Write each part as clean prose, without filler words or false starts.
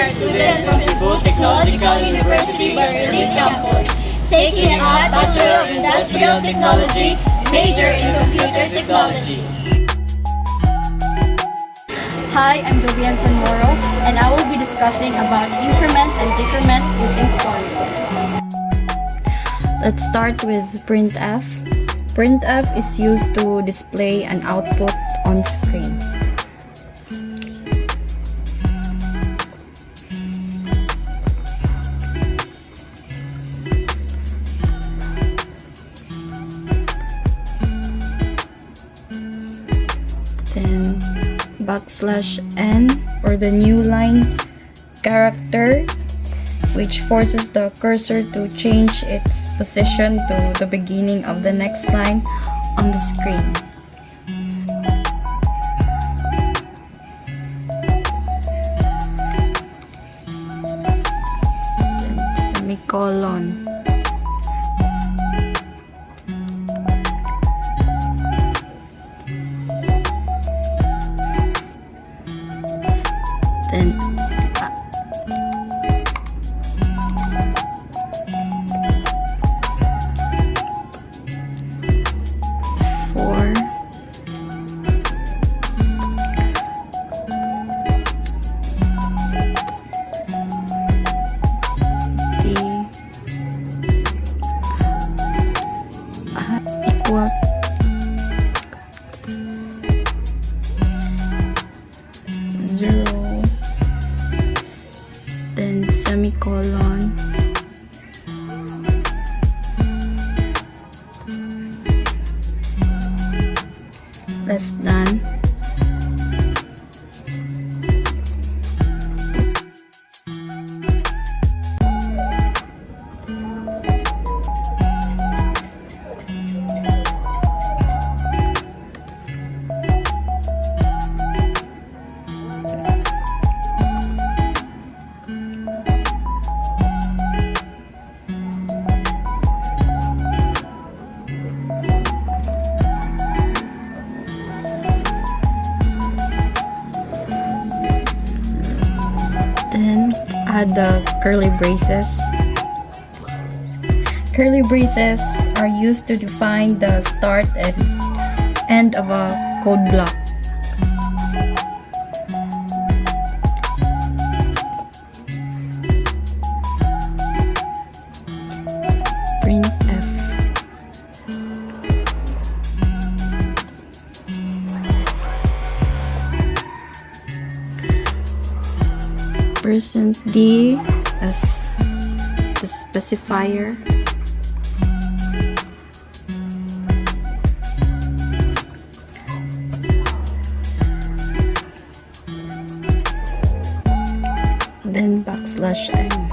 are students from Cebu Technological University Berlin campus, taking a Bachelor of Industrial Technology, major in Computer Technology. Hi, I'm Jovian Sanmoro, and I will be discussing about increment and decrement using for loop. Let's start with printf. Printf is used to display an output on screen. Then \n or the new line character, which forces the cursor to change its position to the beginning of the next line on the screen. Then semicolon. Then four, equal zero, then semicolon, less than, then add the curly braces. Curly braces are used to define the start and end of a code block. Printf. %d as the specifier. Then \n.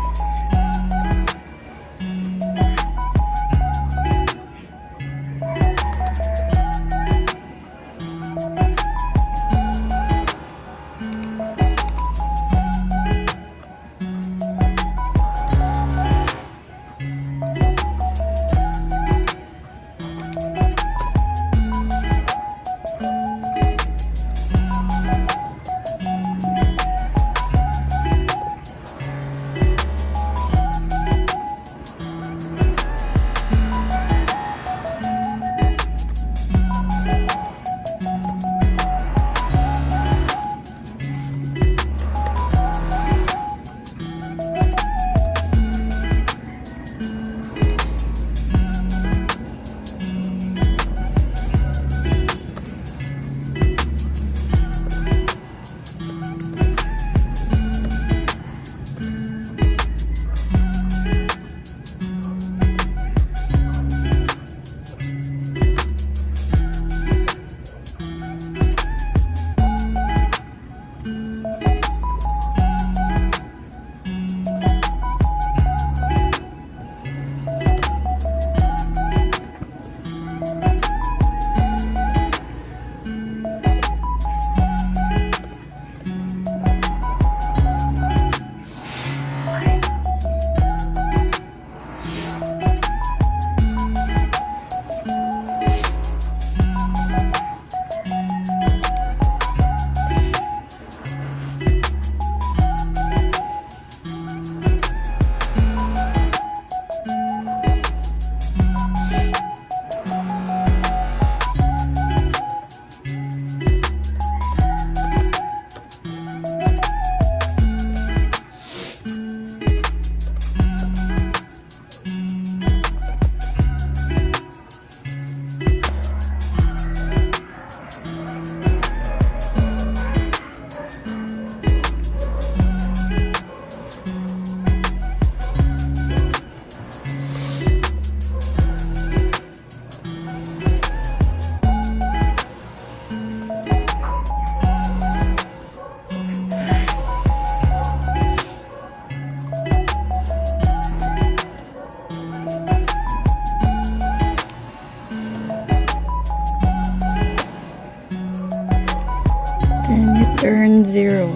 Return 0.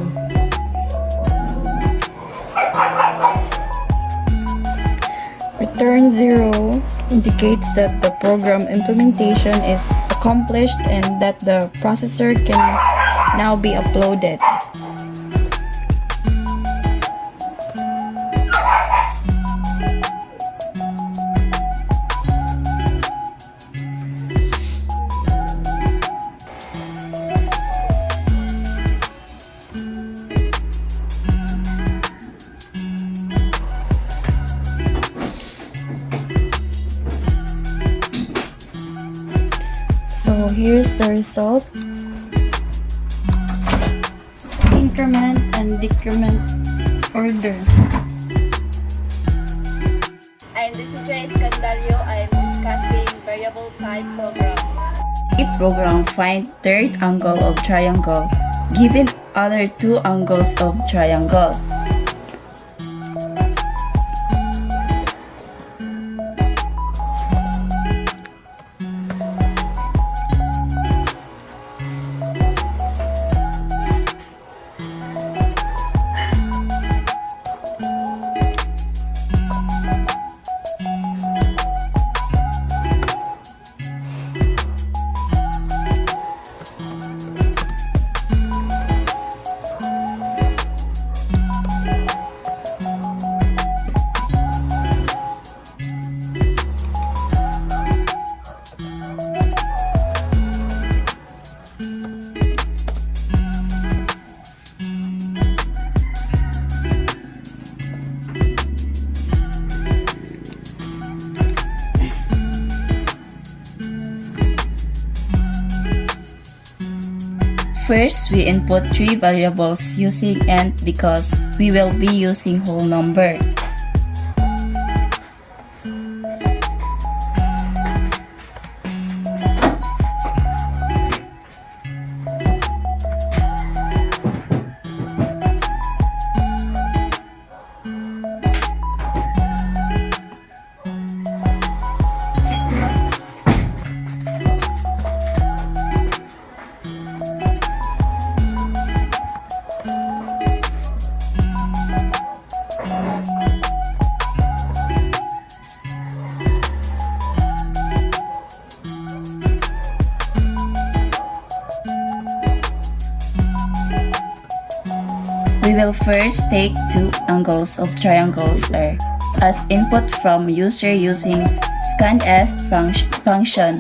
Return 0 indicates that the program implementation is accomplished and that the processor can now be uploaded. So here's the result. Increment and decrement order. I'm Desija Escandalio. I'm discussing variable type program. A program find third angle of triangle given other two angles of triangle. First, we input three variables using int because we will be using whole number. We will first take two angles of triangles as input from user using scanf function.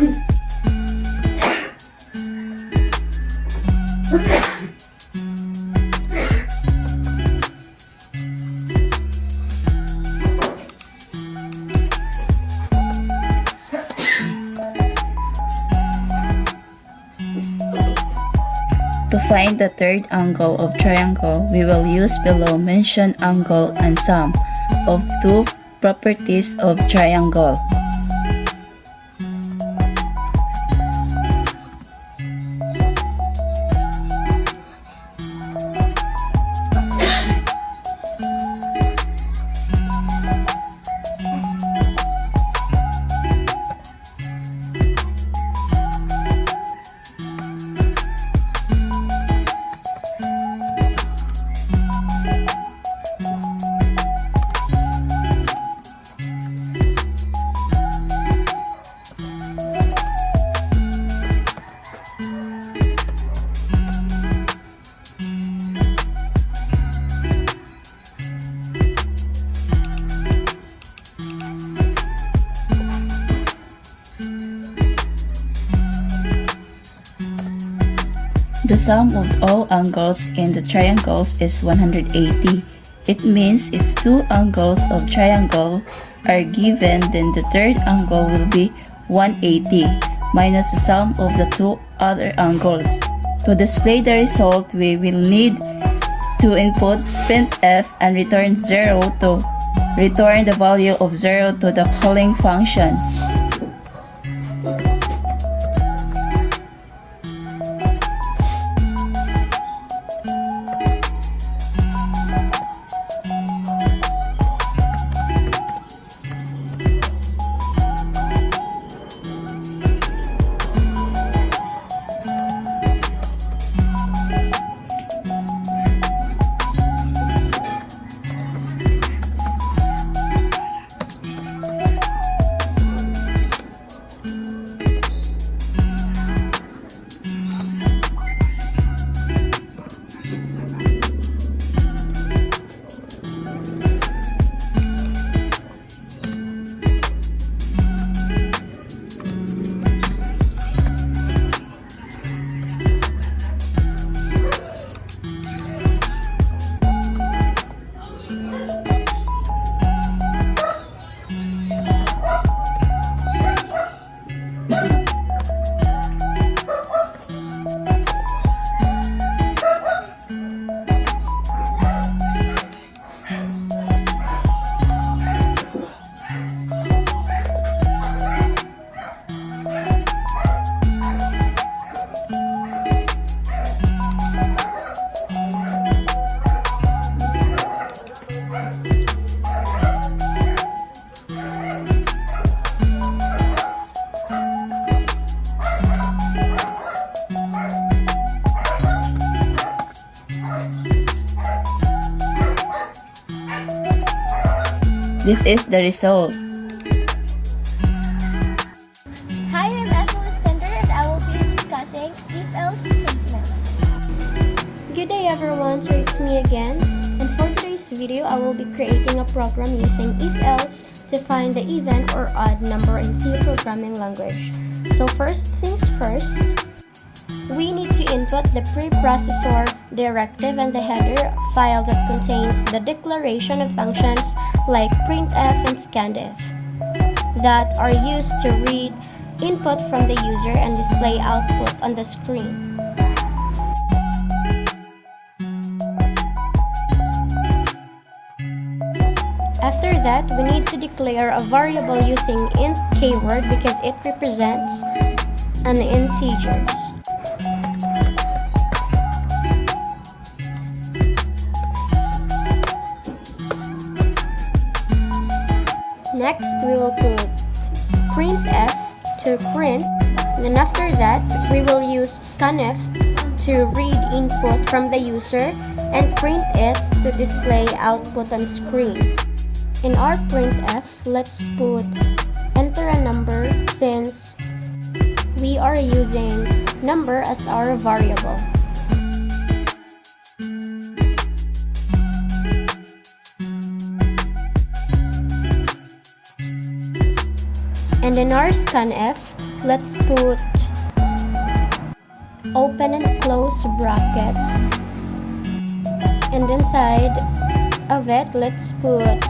To find the third angle of triangle, we will use below mentioned angle and sum of two properties of triangle. The sum of all angles in the triangles is 180. It means if two angles of triangle are given, then the third angle will be 180 minus the sum of the two other angles. To display the result, we will need to input printf and return 0 to return the value of 0 to the calling function. This is the result. Hi, I'm Ethel Stender and I will be discussing if-else statements. Good day everyone, so it's me again. And for today's video, I will be creating a program using if-else to find the even or odd number in C programming language. So first things first, we need to input the preprocessor directive and the header file that contains the declaration of functions like printf and scanf that are used to read input from the user and display output on the screen. After that, we need to declare a variable using int keyword because it represents an integers. Next, we will put printf to print, and then after that, we will use scanf to read input from the user and print it to display output on screen. In our printf, let's put enter a number since we are using number as our variable. And in our scanf, let's put open and close brackets. And inside of it, let's put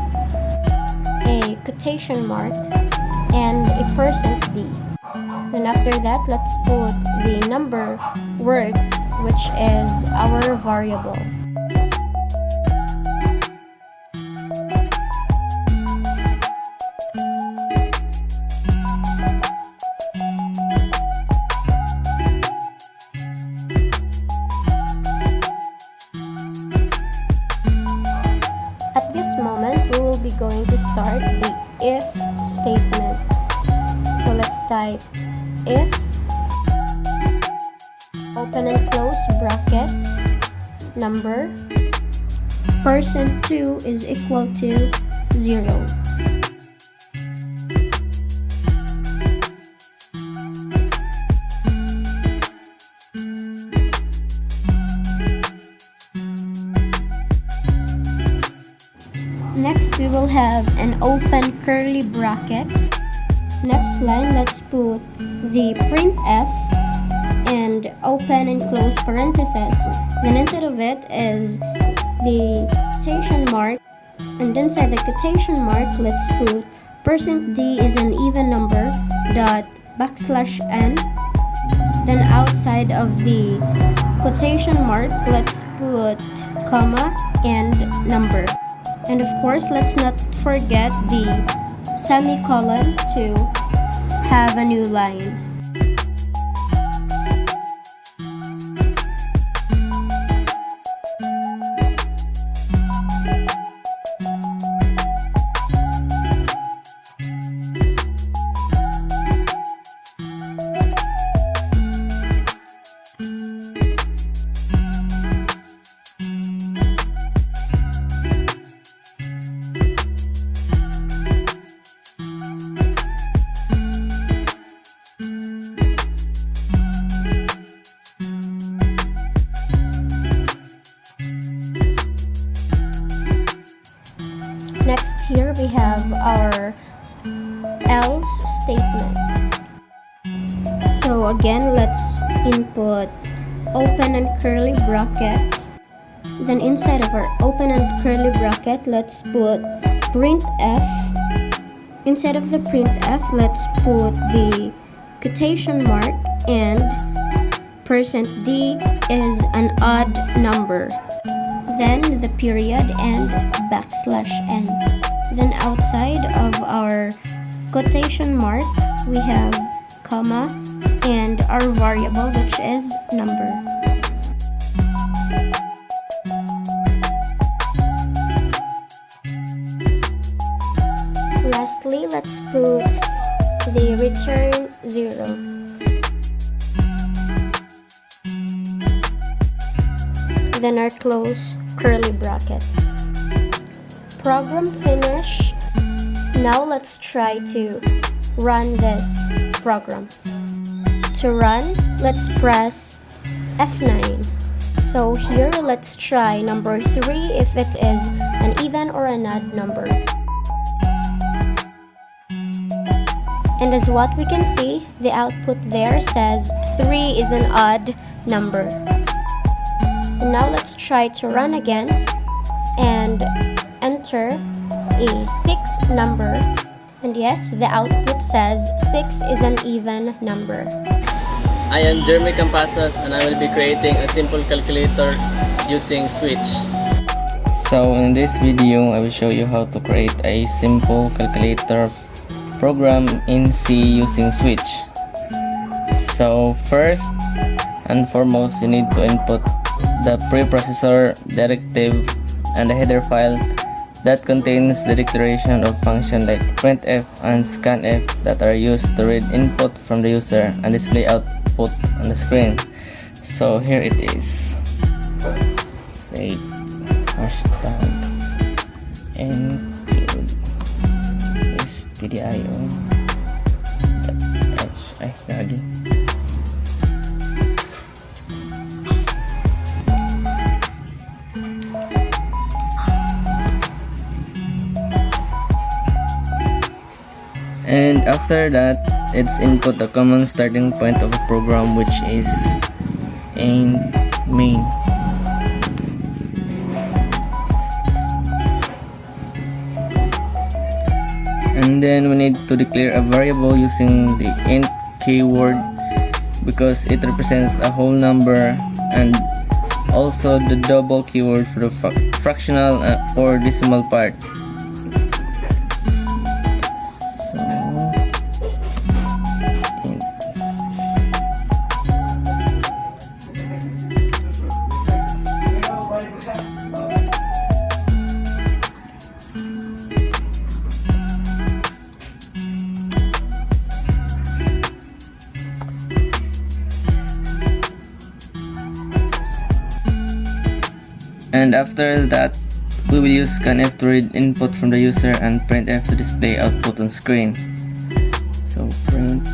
a quotation mark and a %d. Then after that, let's put the number word, which is our variable. At this moment, we will be going to start the if statement. So let's type if open and close brackets number %2 is equal to 0. Next, we will have an open curly bracket. Next line, let's put the printf and open and close parentheses. Then inside of it is the quotation mark, and inside the quotation mark, let's put %d is an even number dot \n. Then outside of the quotation mark, let's put comma and number. And of course, let's not forget the semicolon to have a new line. Next, here we have our else statement. So again, let's input open and curly bracket. Then inside of our open and curly bracket, let's put printf. Inside of the printf, let's put the quotation mark and %d is an odd number. Then the period and \n. Then outside of our quotation mark, we have comma and our variable, which is number. Lastly, let's put the return 0. Then our close curly bracket. Program finish. Now let's try to run this program. To run, let's press F9. So here, let's try number 3 if it is an even or an odd number. And as what we can see, the output there says 3 is an odd number. And now let's try to run again and enter a 6 number. And yes, the output says 6 is an even number. I am Jeremy Campasas and I will be creating a simple calculator using Switch. So in this video, I will show you how to create a simple calculator program in C using Switch. So first and foremost, you need to input the preprocessor directive and the header file that contains the declaration of functions like printf and scanf that are used to read input from the user and display output on the screen. So here it is. Say hashtag include stdio h ay lagi. And after that, it's input the common starting point of a program, which is in main. And then we need to declare a variable using the int keyword because it represents a whole number, and also the double keyword for the fractional or decimal part. So int. And after that, we will use scanf to read input from the user and printf to display output on screen. So printf.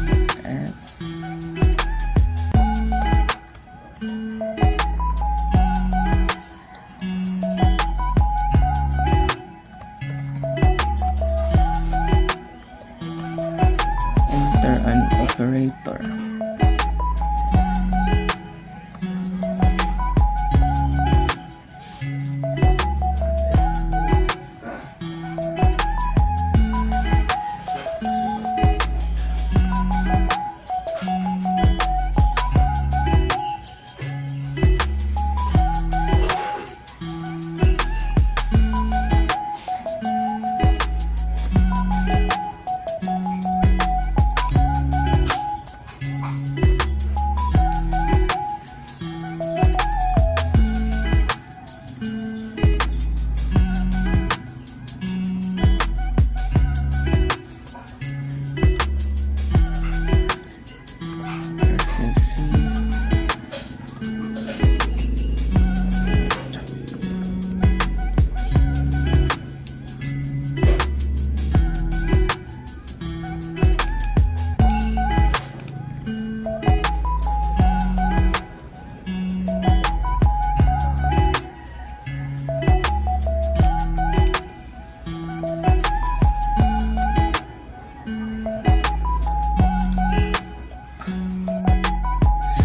Enter an operator.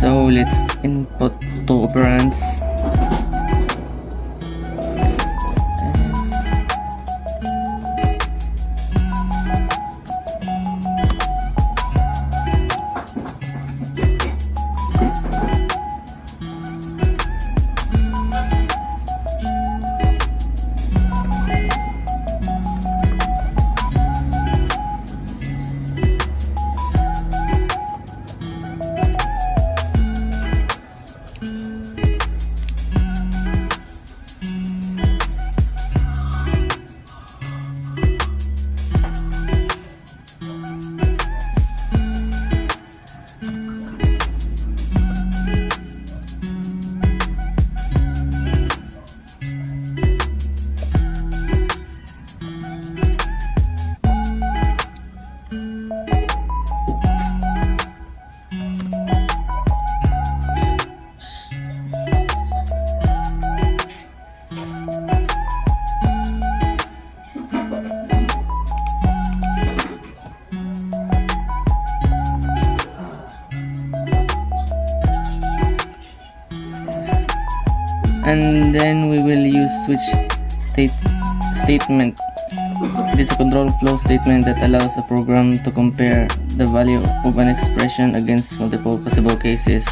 So let's input two operands. And then we will use switch statement. It is a control flow statement that allows a program to compare the value of an expression against multiple possible cases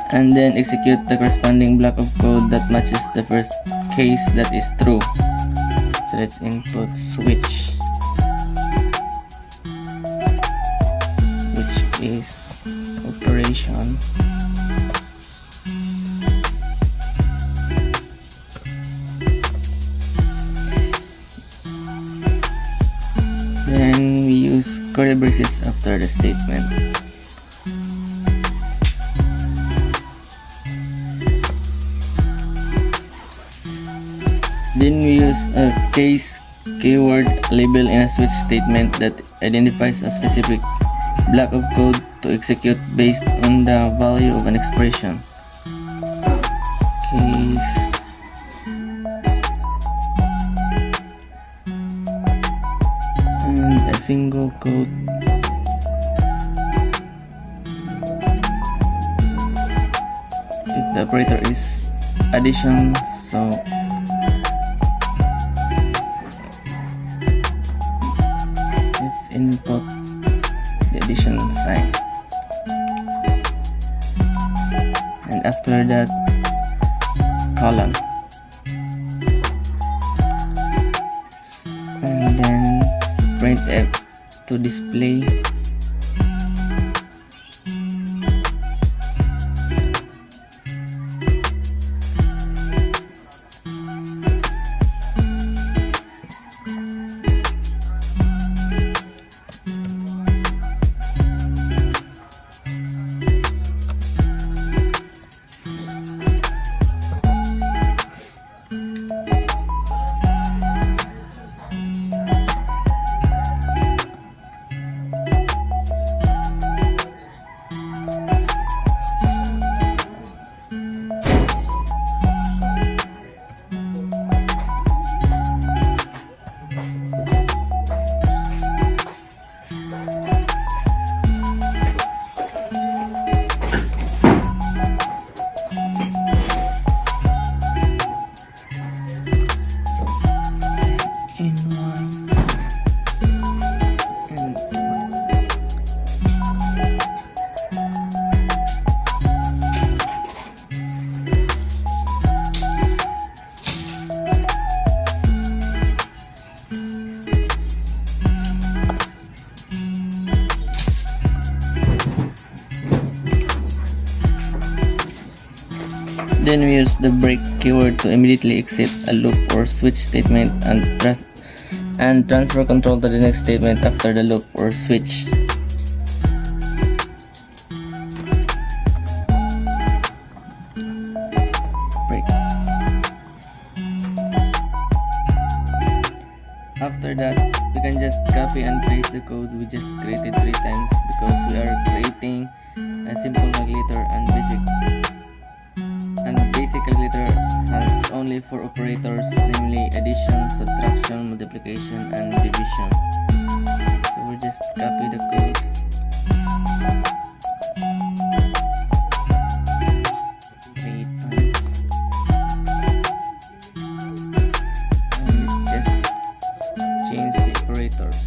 and then execute the corresponding block of code that matches the first case that is true. So let's input switch, which is operation. Then we use curly braces after the statement. Then we use a case keyword label in a switch statement that identifies a specific block of code to execute based on the value of an expression. Case and a single code. If the operator is addition, so let's input the addition sign, and after that column, and then printf to display in1 and then we use the break keyword to immediately exit a loop or switch statement and transfer control to the next statement after the loop or switch. Break. After that, we can just copy and paste the code we just created 3 times because we are creating a simple calculator and basic calculator has only 4 operators, namely addition, subtraction, multiplication, and division. So we'll just copy the code. Three times. And let's just change the operators.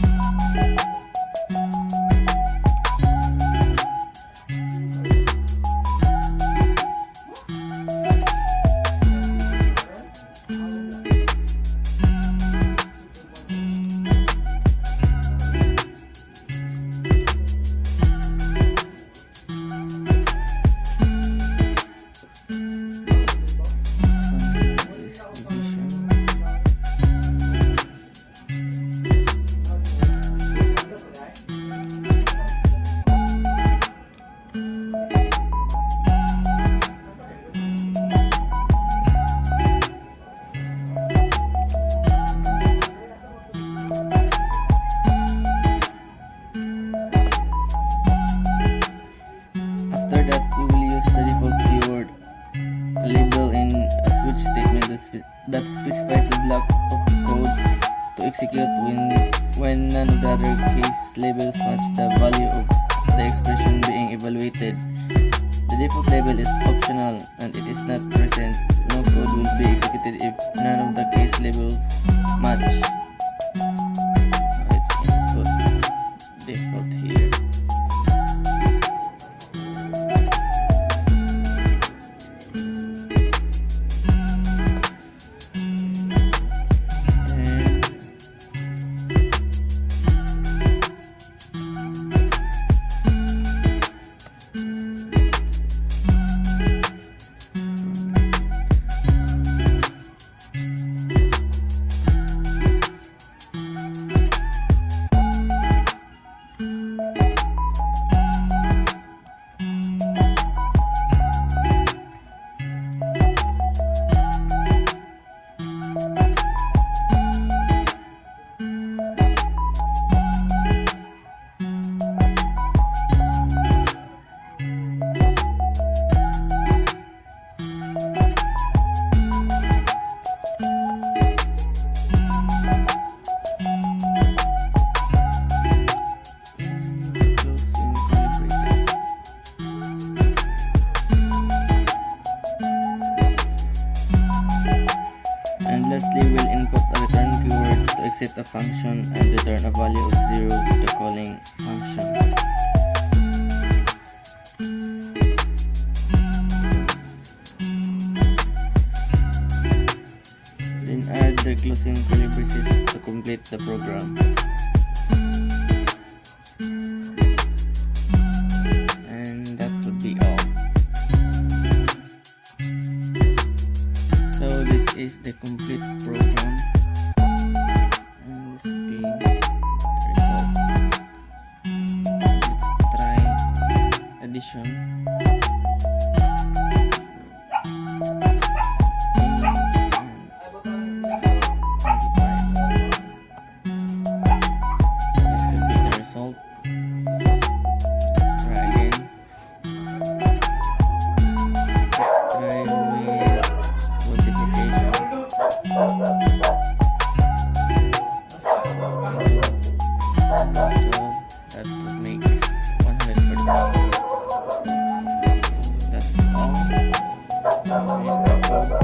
After that, we will use the default keyword label in a switch statement that specifies the block of code to execute when none of the other case labels match the value of the expression being evaluated. The default label is optional and it is not present. No code will be executed if none of the case labels match. So let's input default here. a function and return a value of 0 to the calling function. Then add the closing curly braces to complete the program. And that would be all. So this is the complete program. And this will be the result. Let's try addition. That would make 145. That's all. Here's the code.